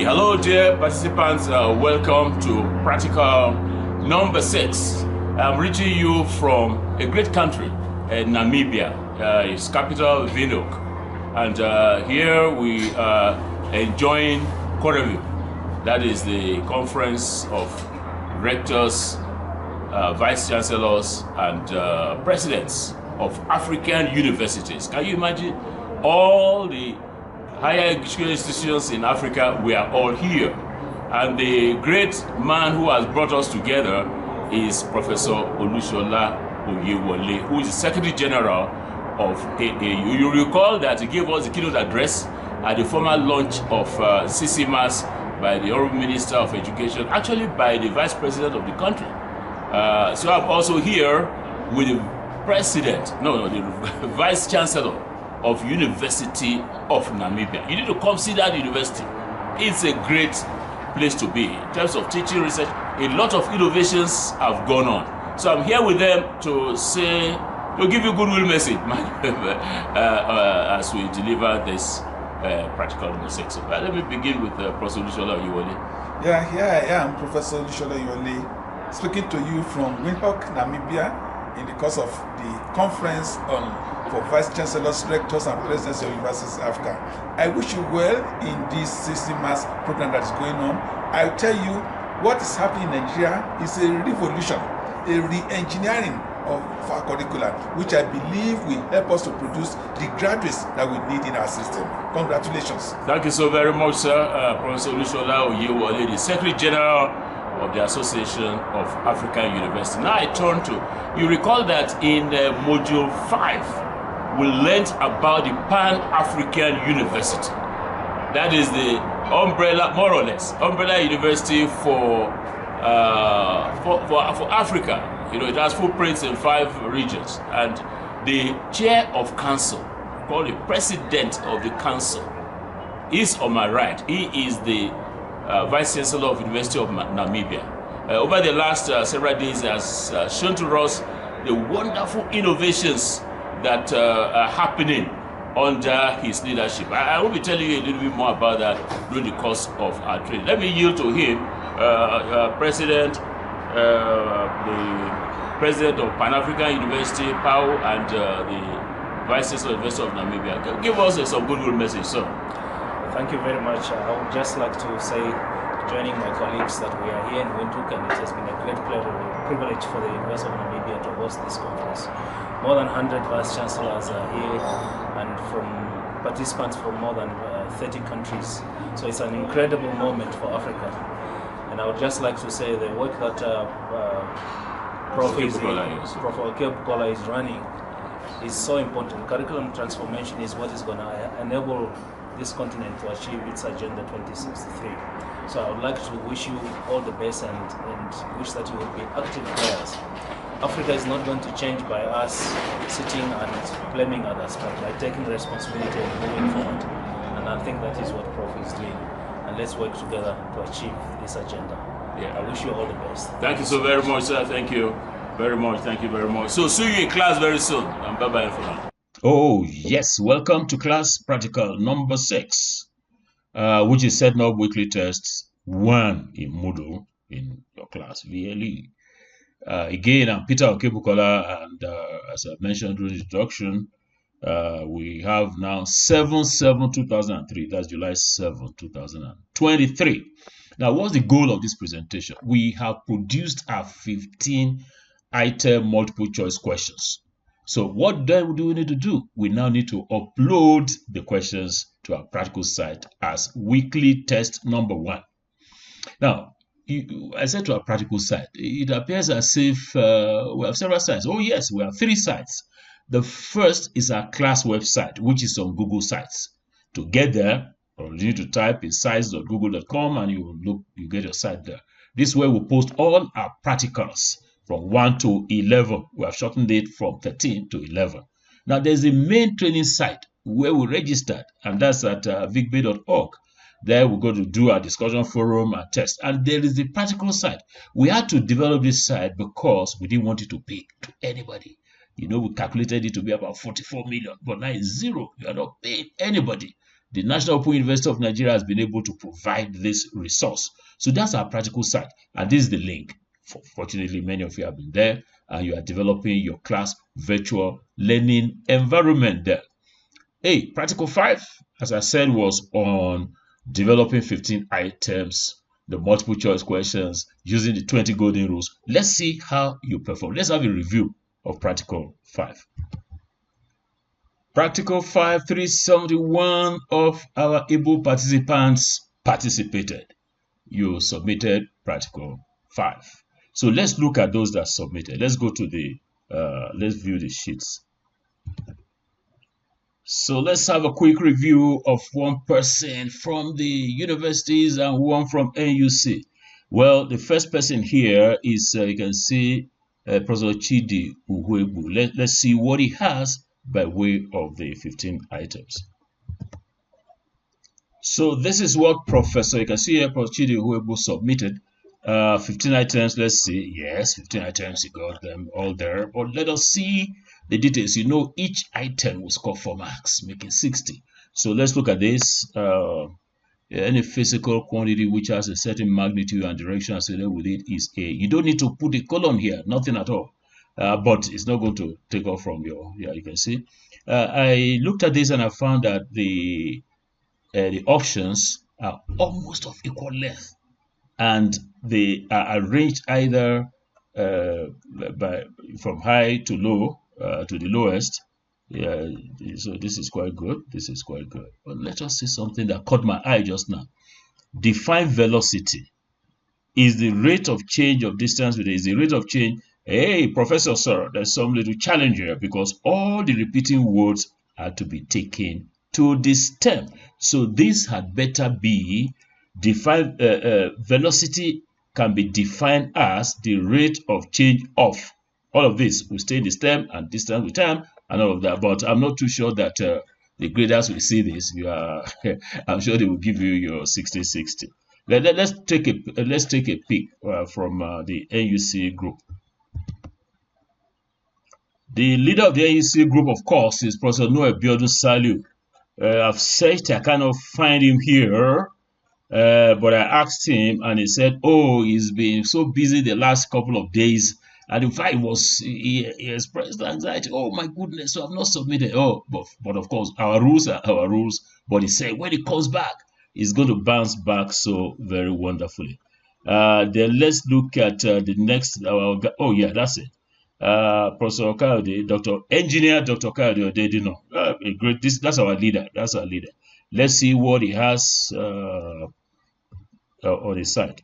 Hello dear participants, welcome to practical number 6. I'm reaching you from a great country, Namibia. Its capital, Windhoek. And here we are enjoying Korevu. That is the conference of rectors, vice chancellors, and presidents of African universities. Can you imagine all the higher education institutions in Africa? We are all here. And the great man who has brought us together is Professor Olushola Oyewole, who is the Secretary General of AAU. You recall that he gave us the keynote address at the formal launch of CCMAS by the Honorable Minister of Education, actually by the Vice President of the country. So I'm also here with the the Vice Chancellor of University of Namibia. You need to come see that university. It's a great place to be. In terms of teaching, research, a lot of innovations have gone on. So I'm here with them to say, to give you goodwill message as we deliver this practical number 6. So, let me begin with Professor Olushola Oyewole. Yeah, here I am, Professor Olushola Oyewole, speaking to you from Windhoek, Namibia, in the course of the conference for Vice Chancellors, Rectors, and Presidents of Universities in Africa. I wish you well in this CCMAS program that is going on. I'll tell you, what is happening in Nigeria is a revolution, a re-engineering of our curriculum, which I believe will help us to produce the graduates that we need in our system. Congratulations. Thank you so very much, sir. Professor Olushola Oyewole, the Secretary General of the Association of African Universities. Now I turn to, you recall that in Module 5, we learned about the Pan-African University. That is the umbrella, more or less, umbrella university for Africa. You know, it has footprints in 5 regions. And the chair of council, called the president of the council, is on my right. He is the Vice Chancellor of University of Namibia. Over the last several days, has shown to us the wonderful innovations that are happening under his leadership. I will be telling you a little bit more about that during the course of our training. Let me yield to him, the President of Pan-African University, PAU, and the Vice Chancellor of the University of Namibia. Give us some goodwill message, sir. Thank you very much. I would just like to say, joining my colleagues, that we are here in Windhoek, and it has been a great privilege for the University of Namibia to host this conference. More than 100 vice chancellors are here, and from participants from more than 30 countries. So it's an incredible moment for Africa. And I would just like to say the work that Prof. Okebukola is running is so important. Curriculum transformation is what is going to enable this continent to achieve its Agenda 2063. So I would like to wish you all the best and wish that you will be active players. Africa is not going to change by us sitting and blaming others, but by taking responsibility and moving forward. And I think that is what Prof is doing. And let's work together to achieve this agenda. Yeah. I wish you all the best. Thank you so very much, sir. Thank you very much. Thank you very much. So see you in class very soon. And bye-bye for now. Oh, yes. Welcome to class practical number 6, which is setting up weekly tests 1 in Moodle in your class, VLE. Again, I'm Peter Okebukola, and as I mentioned during the introduction, we have now 7/7/2003. That's July 7, 2023. Now, what's the goal of this presentation? We have produced our 15-item multiple choice questions. So what then do we need to do? We now need to upload the questions to our practical site as weekly test number 1. Now, I said to our practical site, it appears as if we have several sites. Oh yes, we have 3 sites. The first is our class website, which is on Google Sites. To get there, you need to type in sites.google.com and you get your site there. This way we post all our practicals from 1 to 11. We have shortened it from 13 to 11. Now there's a main training site where we registered, and that's at vigbay.org. There we're going to do our discussion forum and test. And there is the practical side. We had to develop this site because we didn't want it to pay to anybody. You know, we calculated it to be about 44 million, but now it's 0. You are not paying anybody. The National Open University of Nigeria has been able to provide this resource. So that's our practical side. And this is the link. Fortunately, many of you have been there and you are developing your class virtual learning environment there. Hey, practical 5, as I said, was on developing 15 items, the multiple choice questions, using the 20 golden rules. Let's see how you perform. Let's have a review of practical 5. Practical 5, 371 of our able participants participated. You submitted practical 5. So let's look at those that submitted. Let's go to the, let's view the sheets. So let's have a quick review of one person from the universities and one from NUC. Well, the first person here is, you can see, Professor Chidi Uhuebu. Let's see what he has by way of the 15 items. So this is what Professor, you can see here, Professor Chidi Uhuebu submitted. 15 items, let's see. Yes, 15 items, you got them all there. But let us see the details. You know, each item will score 4 marks, making 60. So let's look at this. Any physical quantity which has a certain magnitude and direction associated with it is A. You don't need to put a colon here, nothing at all. But it's not going to take off from your, yeah, you can see. I looked at this and I found that the options are almost of equal length. And they are arranged either from high to low, to the lowest. Yeah, so this is quite good. This is quite good. But let us see something that caught my eye just now. Define velocity. Is the rate of change of distance with it? Is the rate of change? Hey, Professor, sir, there's some little challenge here because all the repeating words are to be taken to the stem. So this had better be defined. Velocity can be defined as the rate of change of. All of this will stay in the stem and distance with time and all of that. But I'm not too sure that the graders will see this. You are, I'm sure they will give you your 60-60. Let's take a peek from the NUC group. The leader of the NUC group, of course, is Professor Noah Biodun Saliu. I've searched, I cannot find him here, but I asked him and he said, oh, he's been so busy the last couple of days. And in fact, he expressed anxiety. Oh, my goodness, so I've not submitted. Oh, but of course, our rules are our rules. But he said when he comes back, he's going to bounce back so very wonderfully. Then let's look at the next. Oh, yeah, that's it. Professor Okayode, Dr. Okayode Odedino. Great. That's our leader. That's our leader. Let's see what he has on his side.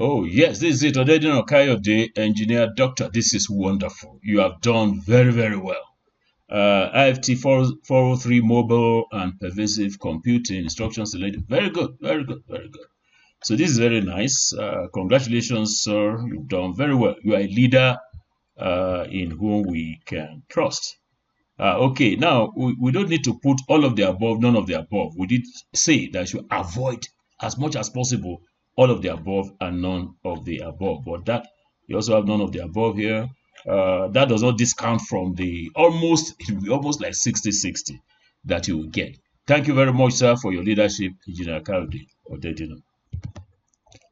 Oh, yes, this is it. Odedino Okayode, engineer, doctor. This is wonderful. You have done very, very well. IFT 403 mobile and pervasive computing instructions related. Very good, very good, very good. So this is very nice. Congratulations, sir. You've done very well. You are a leader in whom we can trust. Okay, now we don't need to put all of the above, none of the above. We did say that you avoid as much as possible all of the above and none of the above. But that you also have none of the above here. That does not discount from the almost like 60-60 that you will get. Thank you very much, sir, for your leadership, Engineer Kayode Odedino.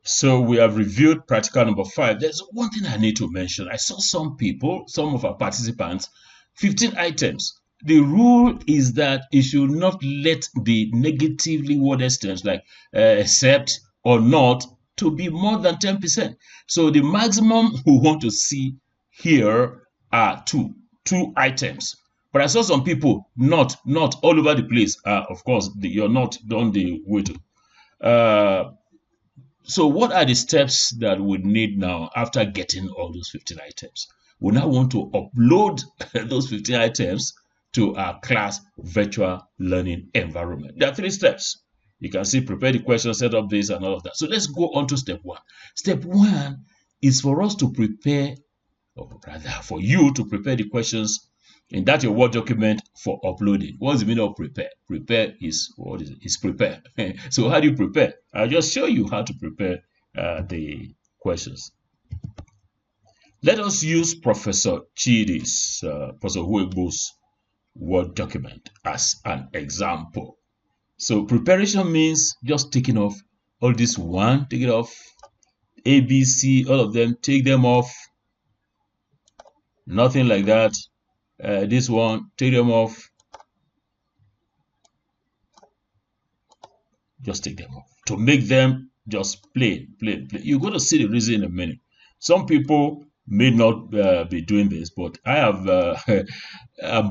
So we have reviewed practical number 5. There's one thing I need to mention. I saw some people, some of our participants, 15 items. The rule is that you should not let the negatively worded terms like except or not to be more than 10%. So the maximum we want to see here are two items. But I saw some people not all over the place. Of course, you're not done the way to. So what are the steps that we need now after getting all those 15 items? We now want to upload those 15 items to our class virtual learning environment. There are 3 steps. You can see prepare the question, set up this and all of that. So let's go on to step 1. Step 1 is for us to prepare, or rather for you to prepare the questions in that your Word document for uploading. What's the meaning of prepare? Prepare is, what is it? It's prepare. So how do you prepare? I'll just show you how to prepare the questions. Let us use Professor Chidi's, Professor Uhuebu's Word document as an example. So preparation means just taking off all this one, take it off, A, B, C, all of them, take them off. Nothing like that. This one, take them off. Just take them off to make them just plain. You're going to see the reason in a minute. Some people may not be doing this, but I have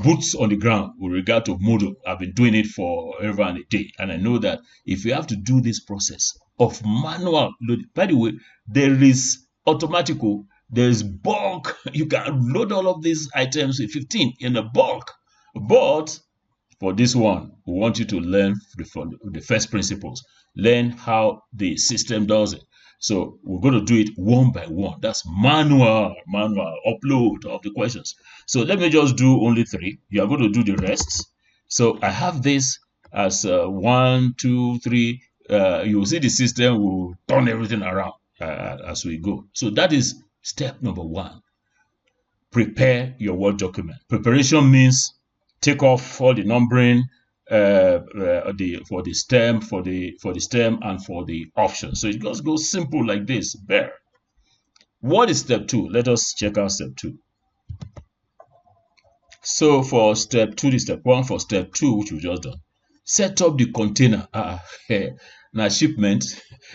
boots on the ground with regard to Moodle. I've been doing it for over a day, and I know that if you have to do this process of manual loading, by the way, there is automatical, there is bulk. You can load all of these items with 15 in a bulk, but for this one, we want you to learn the first principles, learn how the system does it. So we're going to do it one by one. That's manual upload of the questions. So let me just do only 3. You are going to do the rest. So I have this as 1, 2, 3. You will see the system will turn everything around as we go. So that is step number 1. Prepare your Word document. Preparation means take off all the numbering for the stem, and for the options. So it just goes simple like this. There. What is step 2? Let us check out step 2. So for step 2, this step 1. For step 2, which we've just done, set up the container. Now shipment.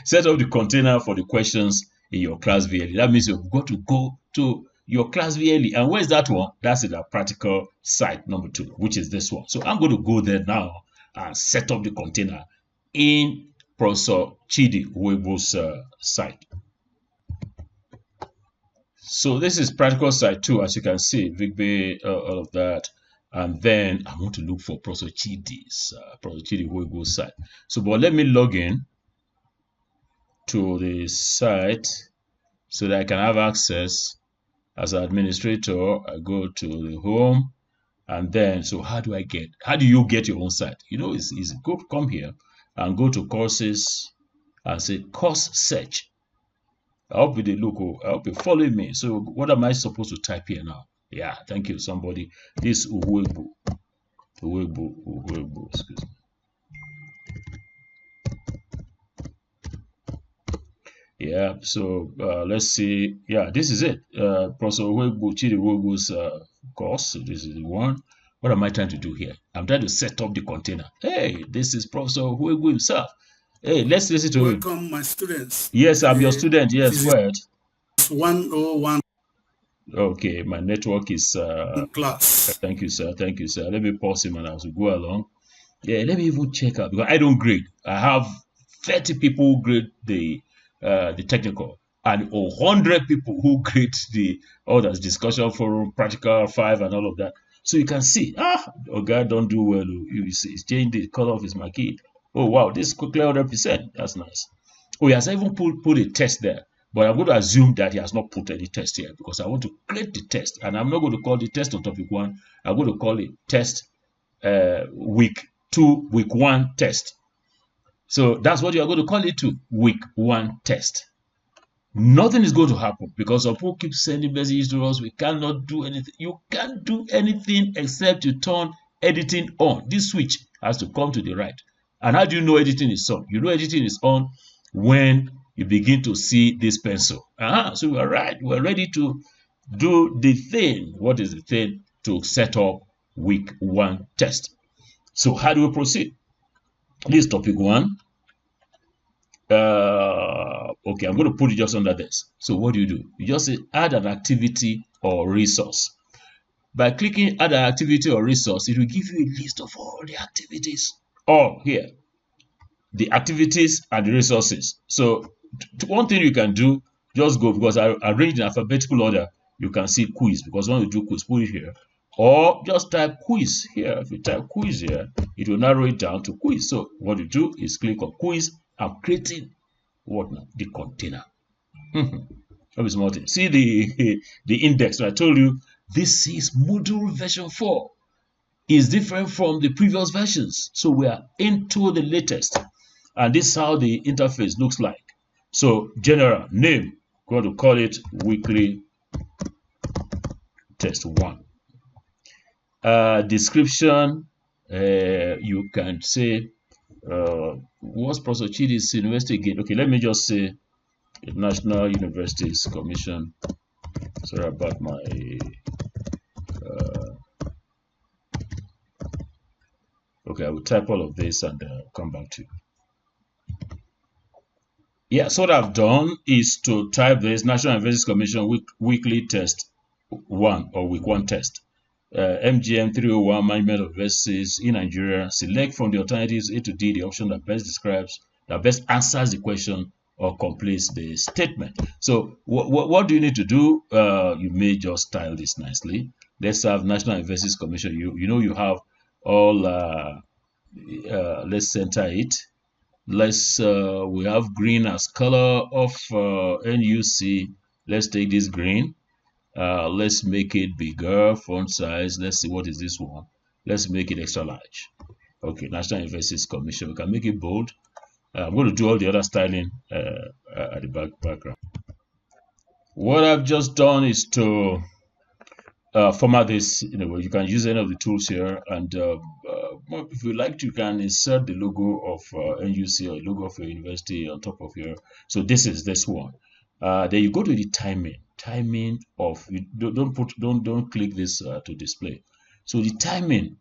Set up the container for the questions in your class VLE. That means you've got to go to your class VLE. And where's that one? That's in our practical site number 2, which is this one. So I'm going to go there now and set up the container in Professor Chidi Uwegbu's site. So this is practical site 2, as you can see, Vigbe, all of that. And then I want to look for Professor Chidi's, Professor Chidi Uwegbu's site. So, but let me log in to the site so that I can have access. As an administrator, I go to the home, and then, so how do you get your own site? You know, it's easy. Come here and go to courses and say course search. I hope you look, I hope you follow me. So what am I supposed to type here now? Yeah, thank you, somebody. This Uwegbu, excuse me. Yeah, so let's see. Yeah, this is it. Professor Chidi Uwegbu's course. So this is the one. What am I trying to do here? I'm trying to set up the container. Hey, this is Professor Uwegbu himself. Hey, let's listen to him. Welcome, my students. Yes, I'm your student. Yes, go ahead. 101. Okay, my network is class. Thank you, sir. Thank you, sir. Let me pause him and as we go along. Yeah, let me even check out, because I don't grade. I have 30 people who grade the technical, and 100 people who grade the others, discussion forum, practical 5, and all of that. So you can see, God don't do well. He's changed the color of his marquee. Oh wow, this is quickly 100%. That's nice. Oh, he has even put a test there, but I'm going to assume that he has not put any test here, because I want to create the test, and I'm not going to call the test on topic 1. I'm going to call it test week 2, week 1 test. So that's what you are going to call it to, week 1 test. Nothing is going to happen, because some people keep sending messages to us. We cannot do anything. You can't do anything except you turn editing on. This switch has to come to the right. And how do you know editing is on? You know editing is on when you begin to see this pencil. So we are right. We're ready to do the thing. What is the thing? To set up week 1 test. So how do we proceed? This is topic 1. Okay, I'm going to put it just under this. So what do? You just say add an activity or resource. By clicking add an activity or resource, it will give you a list of all the activities. All here, the activities and the resources. So one thing you can do, just go, because I arranged in alphabetical order. You can see quiz, because when you do quiz, put it here. Or just type quiz here. If you type quiz here, it will narrow it down to quiz. So what you do is click on quiz. I'm creating what now? The container. See the index. I told you this is Moodle version 4. It's different from the previous versions. So we are into the latest. And this is how the interface looks like. So general name, going to call it weekly test 1. Description, you can say, what's Professor Chidi's university again? Okay, let me just say National Universities Commission. Sorry about my okay, I will type all of this and come back to you. Yeah, so what I've done is to type this National Universities Commission weekly test 1 or week 1 test. MGM 301 Management of Universities in Nigeria. Select from the alternatives A to D the option that best answers the question or completes the statement. So what do you need to do? You may just style this nicely. Let's have National Universities Commission. You know you have all. Let's center it. Let's we have green as color of NUC. Let's take this green. Let's make it bigger, font size. Let's see, what is this one? Let's make it extra large. Okay, National Universities Commission. We can make it bold. I'm going to do all the other styling at the background. What I've just done is to format this. You can use any of the tools here, and if you like, you can insert the logo of NUC or logo of your university on top of here. So this is this one. Then you go to the timing of, don't click this to display. So the timing,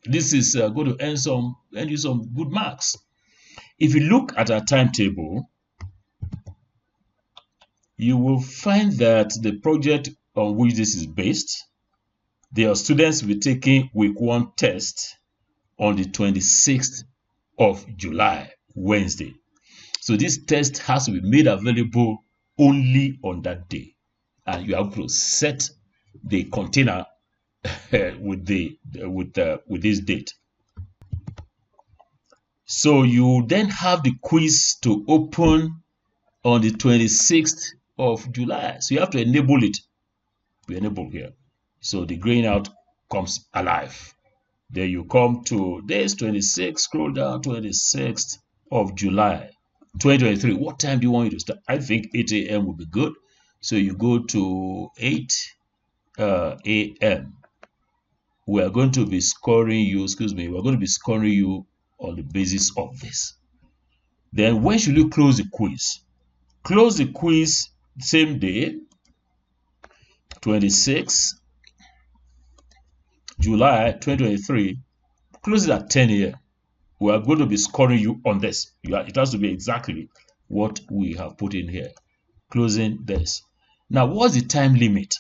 this is going to earn you some good marks. If you look at our timetable, you will find that the project on which this is based, their students will be taking week 1 test on the 26th of July, Wednesday. So this test has to be made available only on that day, and you have to set the container with this date. So you then have the quiz to open on the 26th of July. So you have to enable it. We enable here. So the graying out comes alive. Then you come to this 26, scroll down, 26th of July, 2023. What time do you want you to start? I think 8 a.m. would be good. So you go to 8 a.m. We are going to be scoring you, we're going to be scoring you on the basis of this. Then when should you close the quiz? Close the quiz same day, 26 July 2023. Close it at 10 a.m. We are going to be scoring you on this. It has to be exactly what we have put in here. Closing this. Now, what's the time limit?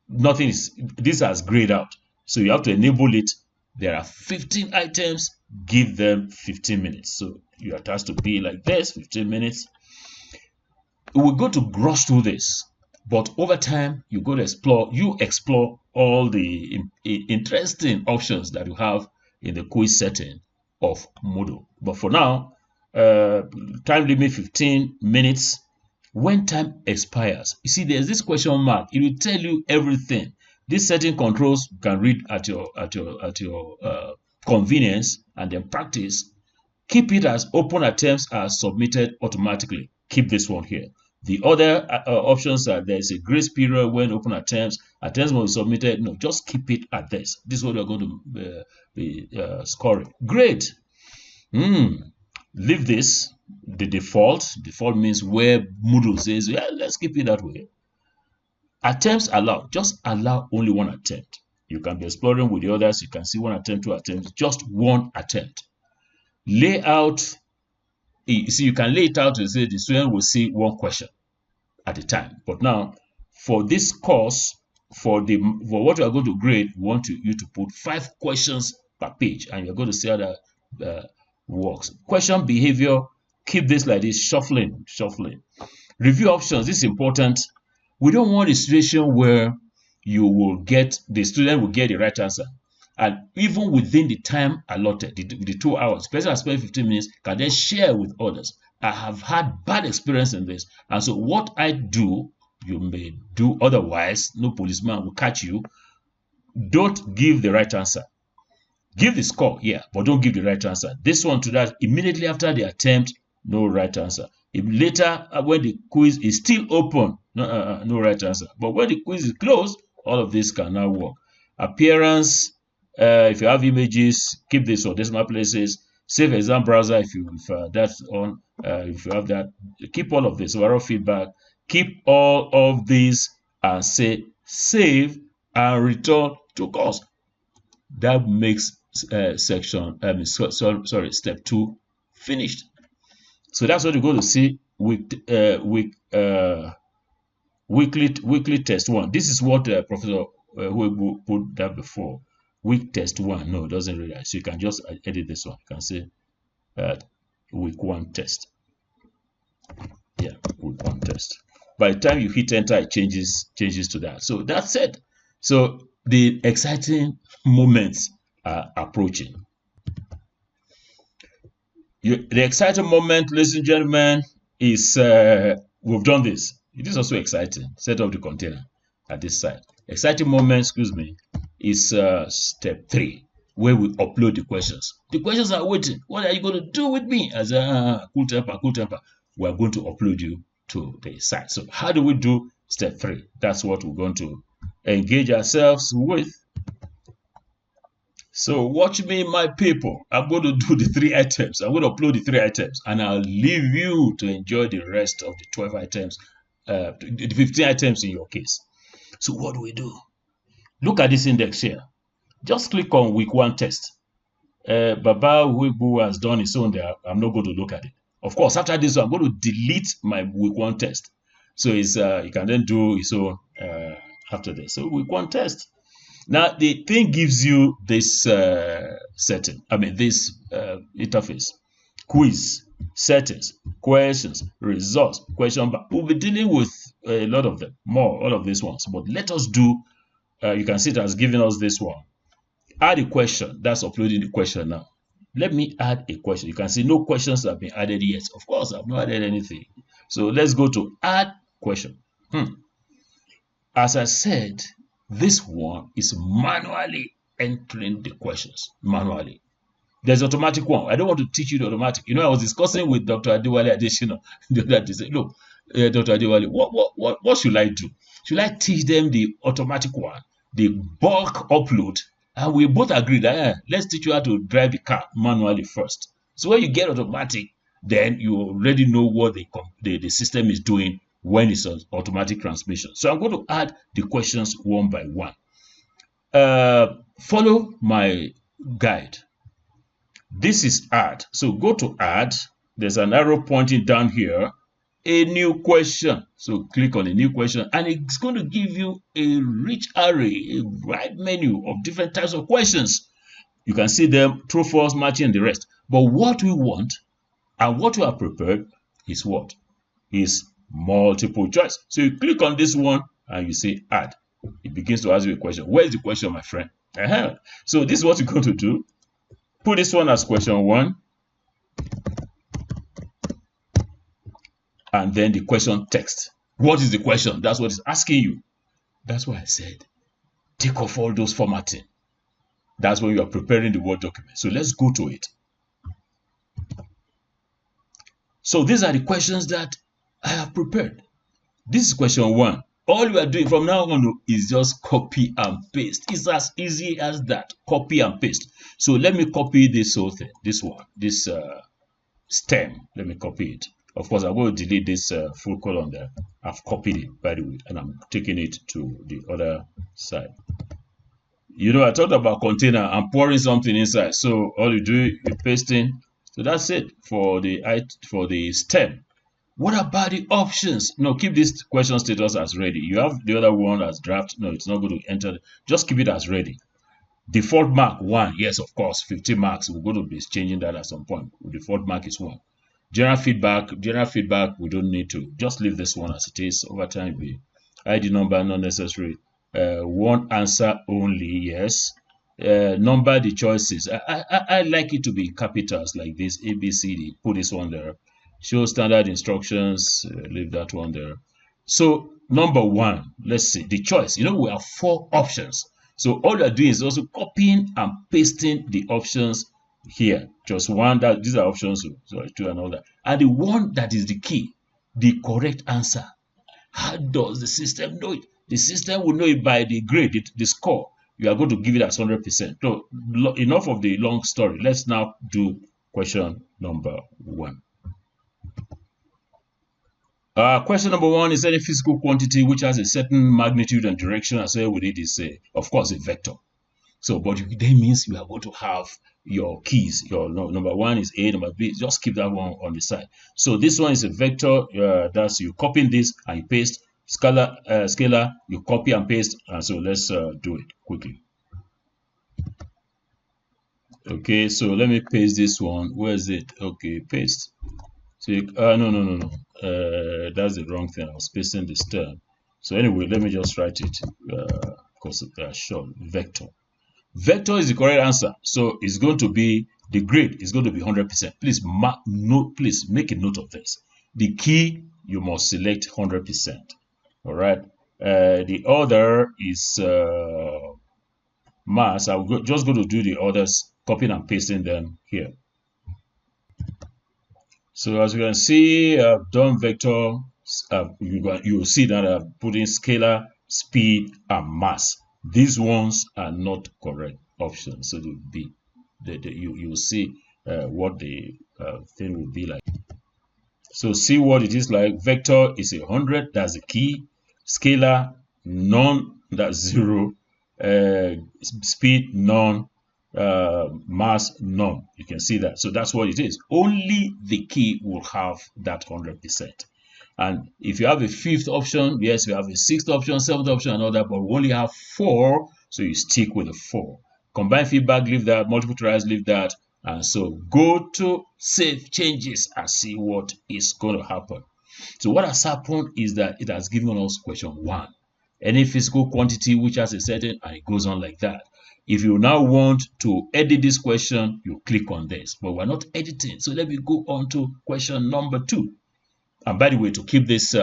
Nothing is, this has grayed out. So you have to enable it. There are 15 items. Give them 15 minutes. So you have to be like this, 15 minutes. We're going to brush through this. But over time, you go to explore all the interesting options that you have in the quiz setting of Moodle. But for now, time limit 15 minutes. When time expires, you see there's this question mark. It will tell you everything. These setting controls you can read at your convenience, and then practice. Keep it as open attempts are submitted automatically. Keep this one here. The other options are there's a grace period when open attempts must be submitted. No, just keep it at this. This is what we're going to be scoring. Great. Leave this. The default means where Moodle says, yeah, let's keep it that way. Attempts allowed. Just allow only one attempt. You can be exploring with the others. You can see 1 attempt, 2 attempts, just 1 attempt. Layout. You see, you can lay it out to say the student will see 1 question at a time. But now, for this course, for what you are going to grade, we want you to put 5 questions per page, and you're going to see how that works. Question behavior, keep this like this, shuffling. Review options, this is important. We don't want a situation where the student will get the right answer. And even within the time allotted, the 2 hours, the person has spent 15 minutes, can then share with others. I have had bad experience in this. And so what I do, you may do otherwise. No policeman will catch you. Don't give the right answer. Give the score, yeah, but don't give the right answer. This one to that, immediately after the attempt, no right answer. If later, when the quiz is still open, no right answer. But when the quiz is closed, all of this can now work. Appearance, If you have images, keep this for decimal places. Save exam browser if that's on. If you have that, keep all of this. Overall feedback. Keep all of these and say save and return to course. That makes step 2 finished. So that's what you're going to see weekly test 1. This is what Professor who put that before. Week test 1. No, it doesn't read that. So you can just edit this one. You can say week 1 test. Yeah, week 1 test. By the time you hit enter, it changes to that. So that's it. So the exciting moments are approaching. The exciting moment, ladies and gentlemen, is we've done this. It is also exciting. Set up the container at this side. Exciting moment, excuse me, is step 3, where we upload the questions. The questions are waiting. What are you going to do with me? As cool temper. We are going to upload you to the site. So how do we do step 3? That's what we're going to engage ourselves with. So watch me, my people. I'm going to do the 3 items. I'm going to upload the 3 items, and I'll leave you to enjoy the rest of the 12 items, the 15 items in your case. So what do we do? Look at this index here. Just click on week 1 test. Baba Webu has done his own there. I'm not going to look at it. Of course, after this, I'm going to delete my week 1 test. So it's you can then do his own after this. So week 1 test. Now the thing gives you this setting. I mean this interface: quiz, settings, questions, results, question bank. We'll be dealing with a lot of them, all of these ones. But let us do. You can see it has given us this one. Add a question. That's uploading the question now. Let me add a question. You can see no questions have been added yet. Of course, I've not added anything. So let's go to add question. As I said, this one is manually entering the questions. Manually. There's automatic one. I don't want to teach you the automatic. You know, I was discussing with Dr. Adewale Adesina the other day. Look, Dr. Adewale, what should I do? Should I teach them the automatic one, the bulk upload? And we both agreed that let's teach you how to drive the car manually first. So when you get automatic, then you already know what the system is doing when it's on automatic transmission. So I'm going to add the questions one by one. Follow my guide. This is add. So go to add. There's an arrow pointing down here. A new question. So click on a new question, and it's going to give you a rich array, a wide menu of different types of questions. You can see them, true, false, matching, and the rest. But what we want and what we have prepared is what? Is multiple choice. So you click on this one and you say add. It begins to ask you a question. Where is the question, my friend? So this is what you're going to do. Put this one as question 1. And then the question text. What is the question? That's what it's asking you. That's why I said, take off all those formatting. That's when you are preparing the Word document. So let's go to it. So these are the questions that I have prepared. This is question 1. All you are doing from now on is just copy and paste. It's as easy as that. Copy and paste. So let me copy this whole thing. This one. This stem. Let me copy it. Of course, I'm going to delete this full column there. I've copied it, by the way, and I'm taking it to the other side. You know, I talked about container. I'm pouring something inside. So all you do, you're pasting. So that's it for the stem. What about the options? No, keep this question status as ready. You have the other one as draft. No, it's not going to enter. Just keep it as ready. Default mark 1. Yes, of course, 15 marks. We're going to be changing that at some point. The default mark is 1. General feedback, we don't need to. Just leave this one as it is. Over time, ID number, not necessary. One answer only, yes. Number the choices. I like it to be capitals like this, A, B, C, D. Put this one there. Show standard instructions, leave that one there. So, number 1, let's see, the choice. You know, we have 4 options. So, all you're doing is also copying and pasting the options here. Just one, these are options, so 2 and all that. And the one that is the key, the correct answer. How does the system know it? The system will know it by the grade, the score. you are going to give it as 100%. So enough of the long story. Let's now do question number 1. Question number 1 is any physical quantity which has a certain magnitude and direction associated with it is, of course, a vector. So, but that means you are going to have your keys. Your number 1 is A, number B. Just keep that one on the side. So this one is a vector. That's you copying this and you paste. Scalar, you copy and paste. And so let's do it quickly. Okay, so let me paste this one. Where is it? Okay, paste. So no. That's the wrong thing. I was pasting this term. So anyway, let me just write it because they are short. Vector. Vector is the correct answer. So it's going to be, the grade is going to be 100%. Please please make a note of this. The key, you must select 100%. All right. The other is mass. I'm just going to do the others, copying and pasting them here. So as you can see, I've done vector. You will see that I've put in scalar, speed, and mass. These ones are not correct options. So they'll be, you will see what the thing will be like. So see what it is like. Vector is 100. That's the key. Scalar, none. That's 0. Speed, none. Mass, none. You can see that. So that's what it is. Only the key will have that 100%. And if you have a 5th option, yes, we have a 6th option, 7th option, and all that, but we only have 4, so you stick with the 4. Combined feedback, leave that. Multiple tries, leave that. And so go to save changes and see what is going to happen. So what has happened is that it has given us question 1. Any physical quantity which has a certain, and it goes on like that. If you now want to edit this question, you click on this. But we're not editing. So let me go on to question number 2. And by the way, to keep this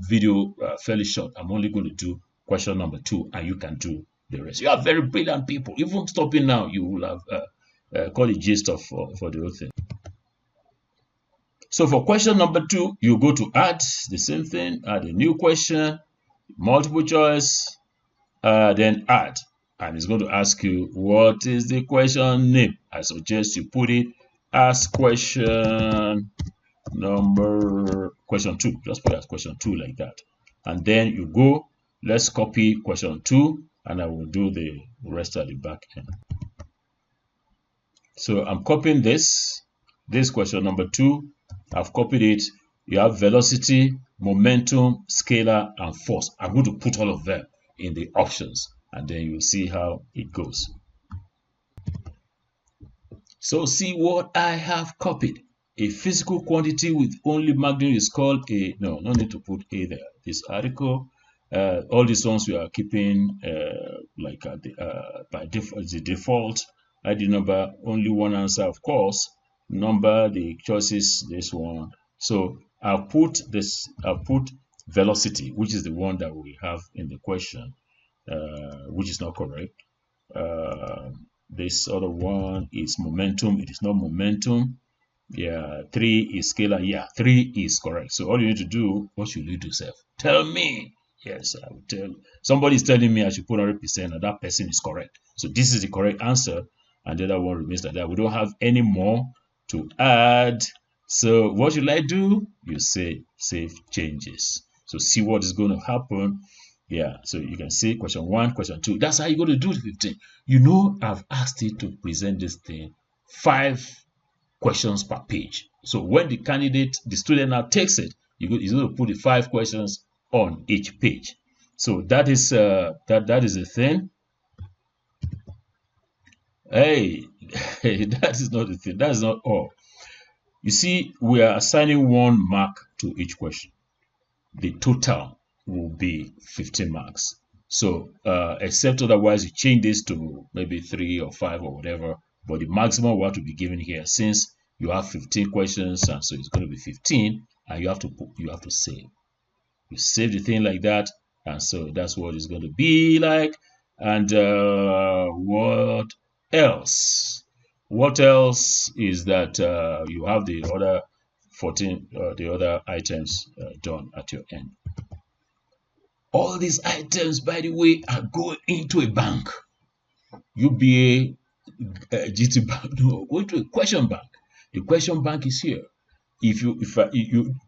video fairly short, I'm only going to do question number 2, and you can do the rest. You are very brilliant people. Even stopping now, you will have got the gist of for the whole thing. So for question number 2, you go to add the same thing, add a new question, multiple choice, then add. And it's going to ask you, what is the question name? I suggest you put it as question 2. Just put it as question 2 like that. And then you go, let's copy question 2, and I will do the rest at the back end. So I'm copying this question number 2. I've copied it. You have velocity, momentum, scalar, and force. I'm going to put all of them in the options, and then you'll see how it goes. So see what I have copied. A physical quantity with only magnitude is called a, no need to put a there. This article, all these ones we are keeping like by default, the default ID number, only one answer, of course. Number, the choices, this one. So I'll put velocity, which is the one that we have in the question, which is not correct. This other one is momentum. It is not momentum. Yeah, 3 is scalar. Yeah, 3 is correct. So all you need to do, what should you do, self? Tell me. Yes, I will tell. Somebody is telling me I should put 100%, and that person is correct. So this is the correct answer, and the other one remains like that. We don't have any more to add. So what should I do? You say save changes. So see what is going to happen. Yeah, so you can see question 1, question 2. That's how you're going to do the 15. You know, I've asked it to present this thing 5 questions per page. So when the student now takes it, he's going to put the 5 questions on each page. So that is that is the thing. Hey, that is not the thing. That is not all. You see, we are assigning 1 mark to each question. The total will be 15 marks. So except otherwise you change this to maybe 3 or 5 or whatever, but the maximum will have to be given here, since you have 15 questions, and so it's going to be 15, and you have to save. You save the thing like that, and so that's what it's going to be like. And what else? What else is that you have the other 14, the other items done at your end. All these items, by the way, are going into a bank. UBA, GT Bank, no, go to a question bank. The question bank is here. If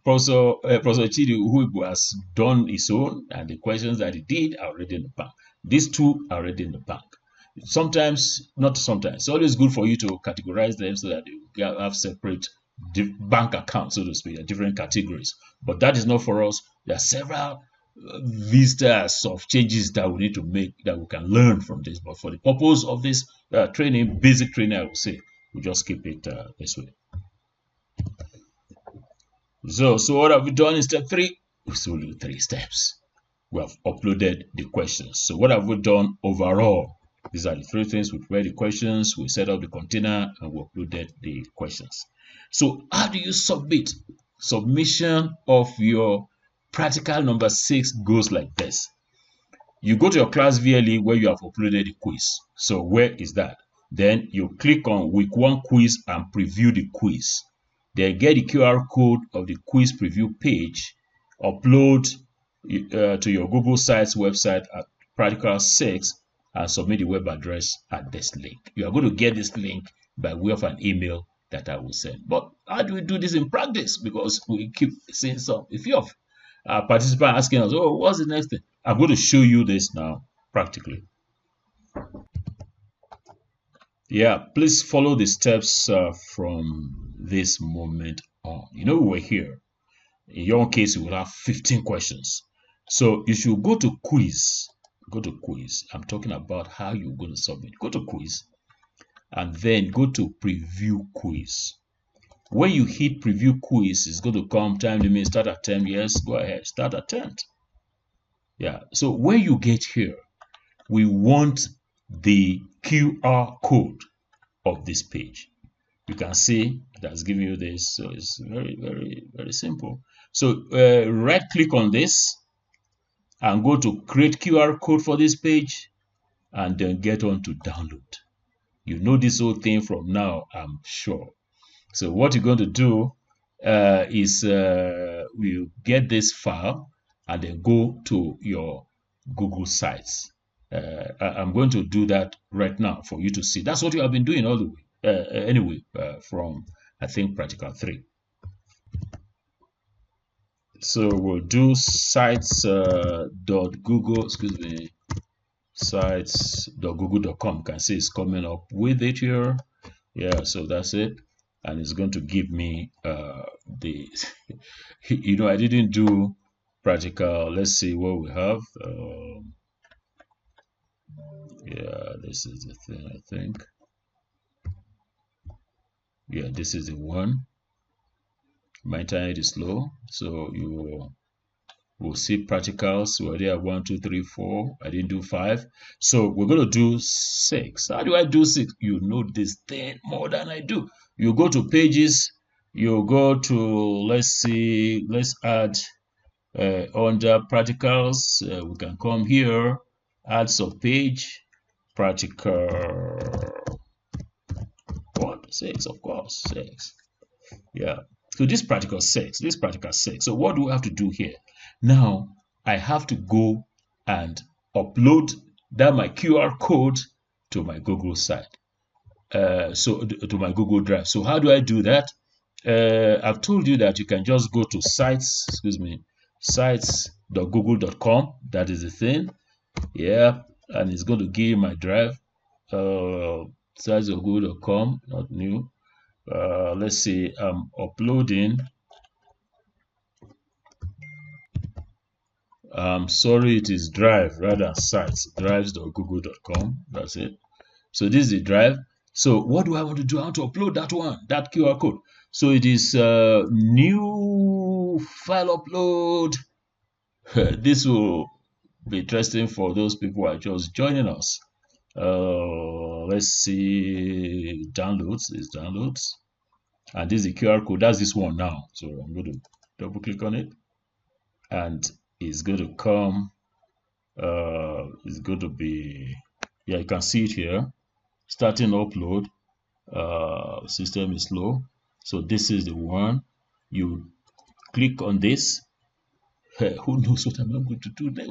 Professor Chidi who has done his own, and the questions that he did are already in the bank. These two are already in the bank. Sometimes, not sometimes, it's always good for you to categorize them so that you have separate bank accounts, so to speak, different categories. But that is not for us. There are several vistas of changes that we need to make that we can learn from this. But for the purpose of this training, basic training, I would say, we just keep it this way. So what have we done in step 3? We still do 3 steps. We have uploaded the questions. So what have we done overall? These are the 3 things. We prepared the questions, we set up the container, and we uploaded the questions. So how do you submit? Submission of your practical number 6 goes like this. You go to your class VLE where you have uploaded the quiz. So where is that? Then you click on week 1 quiz and preview the quiz. Then get the QR code of the quiz preview page, upload to your Google Sites website at Practical 6 and submit the web address at this link. You are going to get this link by way of an email that I will send. But how do we do this in practice? Because we keep seeing a few of participants asking us, oh, what's the next thing? I'm going to show you this now practically. Yeah, please follow the steps from this moment on. You know, we were here. In your case, you will have 15 questions. So you should go to quiz. Go to quiz. I'm talking about how you're going to submit. Go to quiz and then go to preview quiz. When you hit preview quiz, it's going to come time limit, start at 10. Yes, go ahead, start at 10. Yeah, so when you get here, we want the QR code of this page. You can see that's giving you this, so it's very, very, very simple. So right click on this and go to create QR code for this page and then get on to download. You know this whole thing from now, I'm sure. So what you're going to do is we'll get this file and then go to your Google Sites. I'm going to do that right now for you to see. That's what you have been doing all the way. Anyway, from I think practical 3. So we'll do sites.google, sites.google.com. You can see it's coming up with it here. Yeah, so that's it. And it's going to give me the, you know, I didn't do practical. Let's see what we have. Yeah, this is the thing, I think. Yeah, this is the one. My internet is slow, so you will see practicals. We're there 1, 2, 3, 4. I didn't do 5, so we're going to do 6. How do I do 6? You know this thing more than I do. You go to pages. You go to, let's see, let's add under practicals. We can come here, add sub-page, practical. What? 6, of course, 6. Yeah. So this practical 6. So what do I have to do here? Now I have to go and upload that my QR code to my Google site. So to my Google Drive. So how do I do that? I've told you that you can just go to sites.google.com. That is the thing. Yeah, and it's going to give you my drive. Sites.google.com, not new. Let's see, I'm uploading. Sorry, it is drive rather than sites. Drives.google.com. That's it. So this is the drive. So what do I want to do? I want to upload that one, that QR code. So it is new file upload. This will be interesting for those people who are just joining us. Let's see, downloads is downloads, and this is the QR code. That's this one now. So I'm going to double click on it, and it's going to come. It's going to be, yeah, you can see it here. Starting upload. System is slow, so this is the one. You click on this. Who knows what I'm going to do next?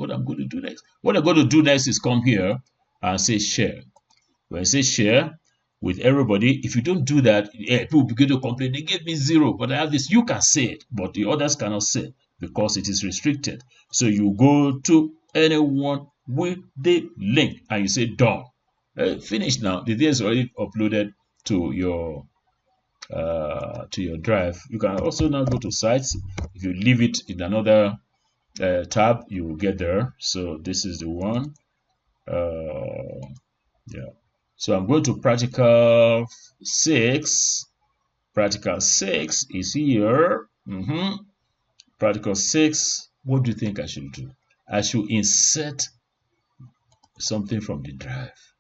What I'm going to do next is come here and say share. When I say share with everybody, if you don't do that, people begin to complain, they gave me 0, but I have this. You can say it, but the others cannot say it because it is restricted. So you go to anyone with the link and you say done. Finish now. The thing is already uploaded to your drive. You can also now go to sites. If you leave it in another tab, you will get there. So this is the one. Yeah. So I'm going to practical 6. Practical 6 is here. Practical 6. What do you think I should do? I should insert something from the drive.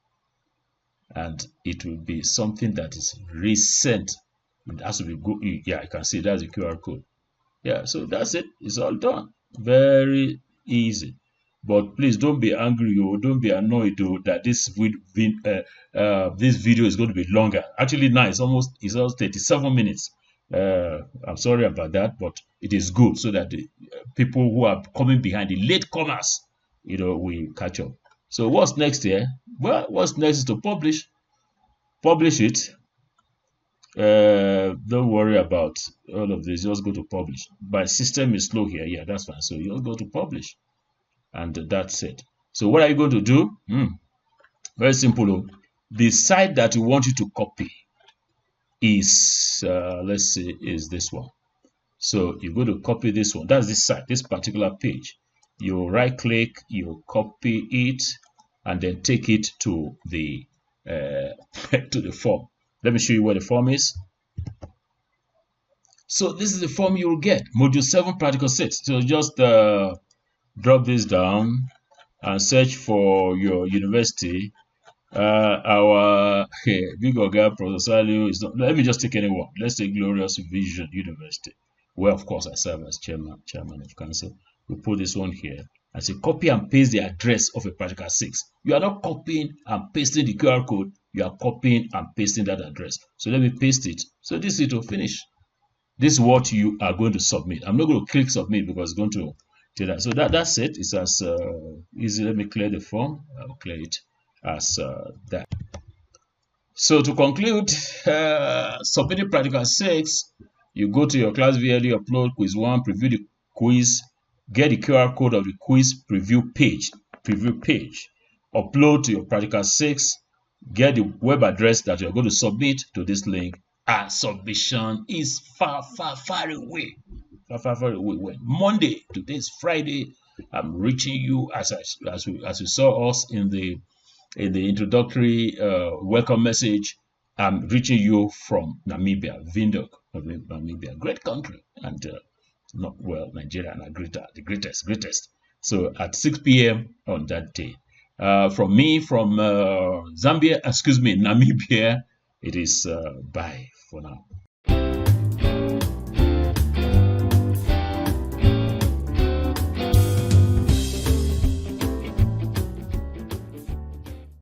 And it will be something that is recent. It has to be good. Yeah, I can see that's the QR code. Yeah, so that's it. It's all done. Very easy. But please don't be angry or don't be annoyed though that this video is going to be longer. Actually, now it's almost 37 minutes. I'm sorry about that, but it is good so that the people who are coming behind, the late comers, will catch up. So what's next here? Well, what's next is to publish it. Don't worry about all of this. Just go to publish. My system is slow here. Yeah, that's fine. So you'll go to publish, and that's it. So what are you going to do? Very simple. The site that you want you to copy is let's say is this one. So you go to copy this one. That's this site, this particular page. You right click, you copy it, and then take it to the form. Let me show you where the form is. So this is the form you will get. Module 7 practical 6. So just drop this down and search for your university. Our big Oga Professor Salio is not. Let me just take anyone. Let's take Glorious Vision University, where of course I serve as chairman of council. We put this one here and say copy and paste the address of a practical 6. You are not copying and pasting the QR code. You are copying and pasting that address. So let me paste it. So this is to finish. This is what you are going to submit. I'm not going to click submit because it's going to do that. So that's it. It's as easy. Let me clear the form. I'll clear it as that. So to conclude, submitting practical 6, you go to your class VLE, upload quiz 1, preview the quiz, get the QR code of the quiz preview page, upload to your practical 6, get the web address that you're going to submit to this link, and submission is far away. Far away. When Monday, today is Friday, I'm reaching you as you saw us in the introductory welcome message. I'm reaching you from Namibia, Windhoek, Namibia, great country, and Nigeria and the greatest. So at 6 p.m. on that day, from Namibia, it is bye for now.